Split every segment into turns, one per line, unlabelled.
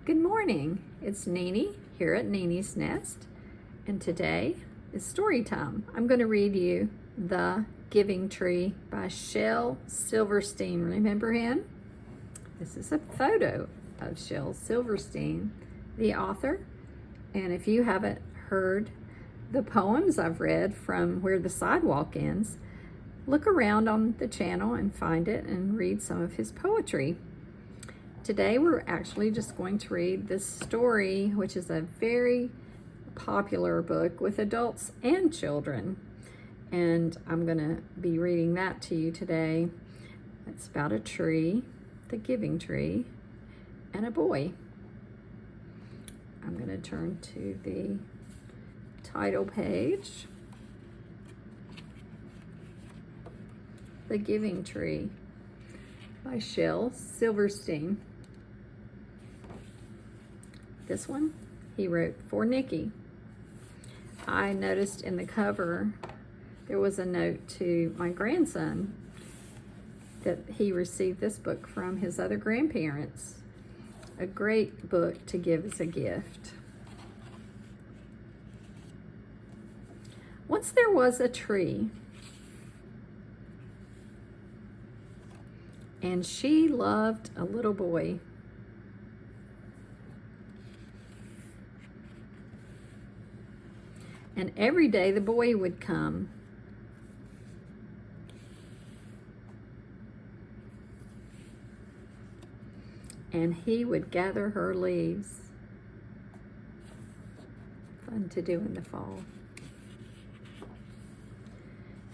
Good morning. It's Nene here at Nene's Nest, and today is story time. I'm going to read you The Giving Tree by Shel Silverstein. Remember him? This is a photo of Shel Silverstein, the author. And if you haven't heard the poems I've read from Where the Sidewalk Ends, look around on the channel and find it and read some of his poetry. Today we're actually just going to read this story, which is a very popular book with adults and children. And I'm going to be reading that to you today. It's about a tree, the giving tree, and a boy. I'm going to turn to the title page. The Giving Tree by Shel Silverstein. This one he wrote for Nikki. I noticed in the cover there was a note to my grandson that he received this book from his other grandparents. A great book to give as a gift. Once there was a tree, and she loved a little boy. And every day the boy would come. And he would gather her leaves. Fun to do in the fall.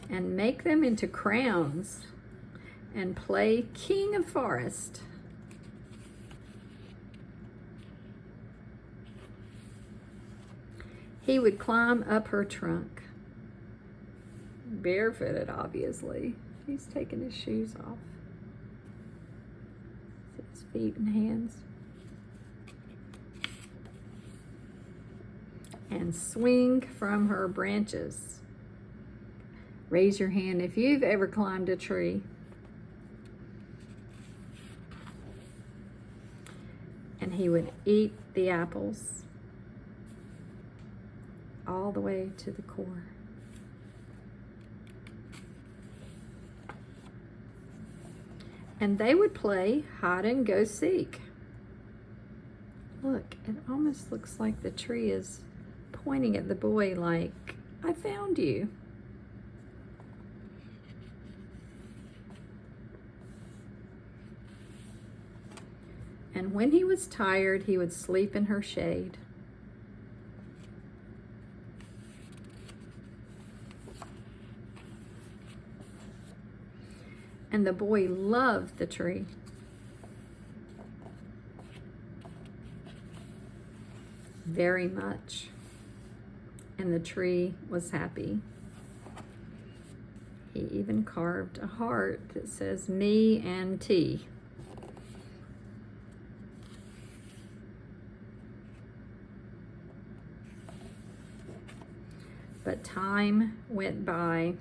And make them into crowns and play king of forest. He would climb up her trunk, barefooted, obviously. He's taking his shoes off. See his feet and hands. And swing from her branches. Raise your hand if you've ever climbed a tree. And he would eat the apples all the way to the core. And they would play hide and go seek. Look, it almost looks like the tree is pointing at the boy like, I found you. And when he was tired, he would sleep in her shade. And the boy loved the tree. Very much. And the tree was happy. He even carved a heart that says, me and tea. But time went by.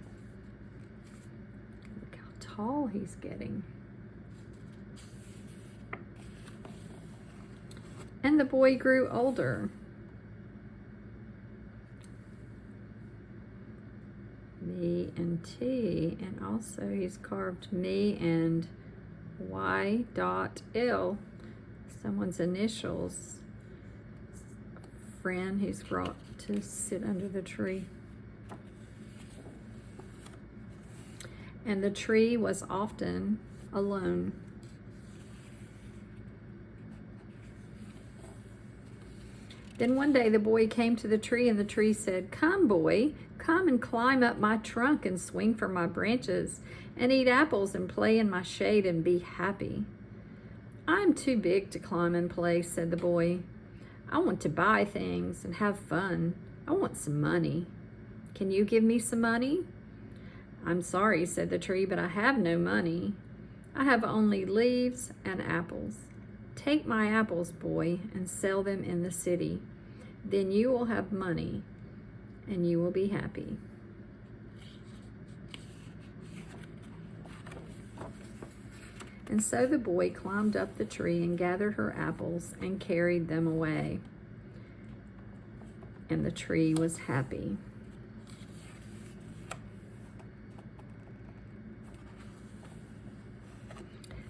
Look how tall he's getting. And the boy grew older. Me and T, and also he's carved me and Y.L, someone's initials. Friend he's brought to sit under the tree. And the tree was often alone. Then one day the boy came to the tree, and the tree said, come, boy, come and climb up my trunk and swing from my branches and eat apples and play in my shade and be happy. I'm too big to climb and play, said the boy. I want to buy things and have fun. I want some money. Can you give me some money? I'm sorry, said the tree, but I have no money. I have only leaves and apples. Take my apples, boy, and sell them in the city. Then you will have money and you will be happy. And so the boy climbed up the tree and gathered her apples and carried them away. And the tree was happy.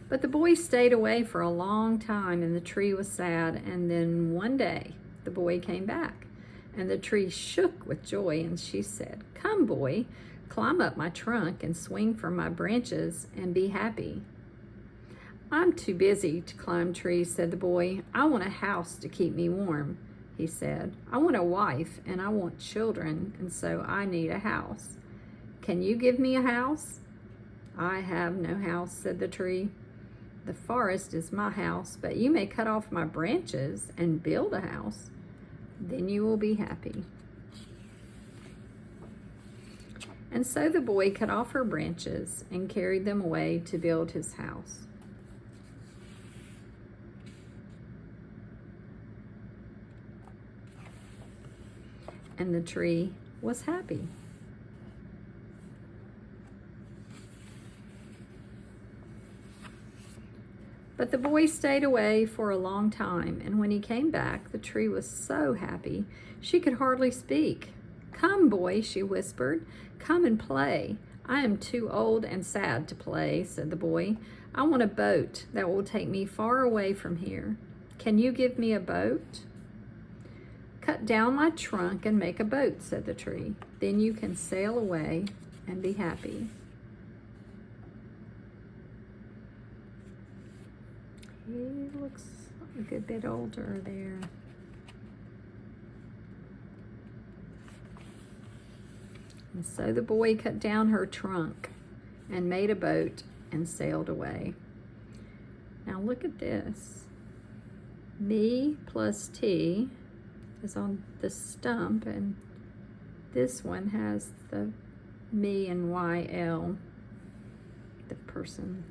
But the boy stayed away for a long time, and the tree was sad. And then one day, the boy came back, and the tree shook with joy, and she said, "Come, boy, climb up my trunk and swing from my branches and be happy." "I'm too busy to climb trees," said the boy. "I want a house to keep me warm," he said. "I want a wife, and I want children, and so I need a house. Can you give me a house?" "I have no house," said the tree. "The forest is my house, but you may cut off my branches and build a house. Then you will be happy." And so the boy cut off her branches and carried them away to build his house. And the tree was happy. But the boy stayed away for a long time, and when he came back, the tree was so happy she could hardly speak. "Come, boy," she whispered, "come and play." "I am too old and sad to play," said the boy. "I want a boat that will take me far away from here. Can you give me a boat?" "Cut down my trunk and make a boat," said the tree. "Then you can sail away and be happy." He looks a good bit older there. And so the boy cut down her trunk and made a boat and sailed away. Now look at this. Me plus T is on the stump, and this one has the me and YL, the person.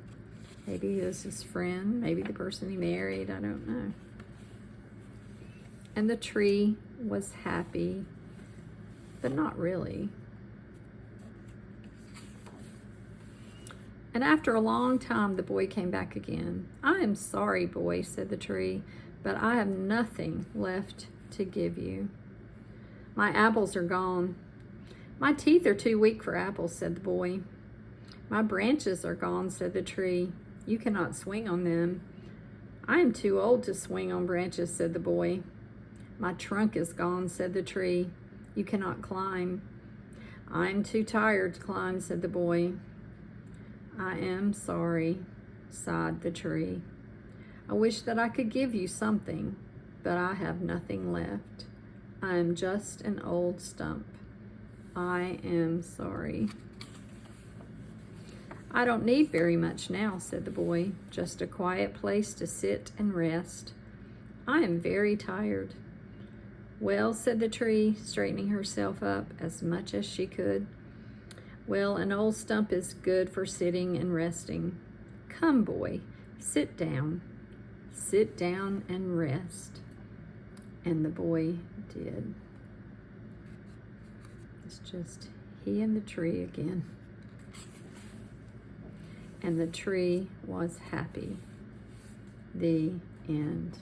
Maybe it was his friend, maybe the person he married, I don't know. And the tree was happy, but not really. And after a long time, the boy came back again. "I am sorry, boy," said the tree, "but I have nothing left to give you. My apples are gone." "My teeth are too weak for apples," said the boy. "My branches are gone," said the tree. "You cannot swing on them." "I am too old to swing on branches," said the boy. "My trunk is gone," said the tree. "You cannot climb." "I am too tired to climb," said the boy. "I am sorry," sighed the tree. "I wish that I could give you something, but I have nothing left. I am just an old stump. I am sorry." "I don't need very much now," said the boy. "Just a quiet place to sit and rest. I am very tired." "Well," said the tree, straightening herself up as much as she could. "Well, an old stump is good for sitting and resting. Come, boy, sit down. Sit down and rest." And the boy did. It's just he and the tree again. And the tree was happy. The end.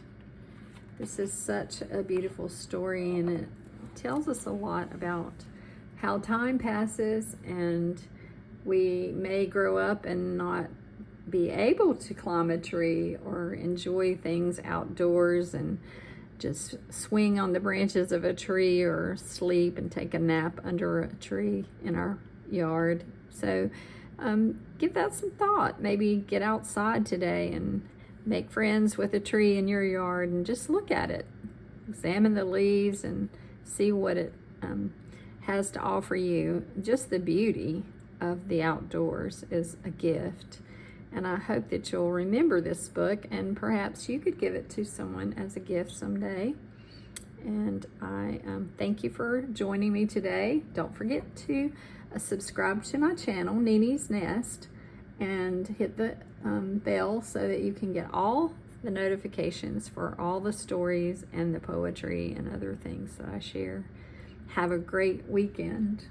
This is such a beautiful story, and it tells us a lot about how time passes, and we may grow up and not be able to climb a tree or enjoy things outdoors and just swing on the branches of a tree or sleep and take a nap under a tree in our yard. So give that some thought. Maybe get outside today and make friends with a tree in your yard and just look at it. Examine the leaves and see what it has to offer you. Just the beauty of the outdoors is a gift. And I hope that you'll remember this book, and perhaps you could give it to someone as a gift someday. And I thank you for joining me today. Don't forget to subscribe to my channel, Nini's Nest, and hit the bell so that you can get all the notifications for all the stories and the poetry and other things that I share. Have a great weekend.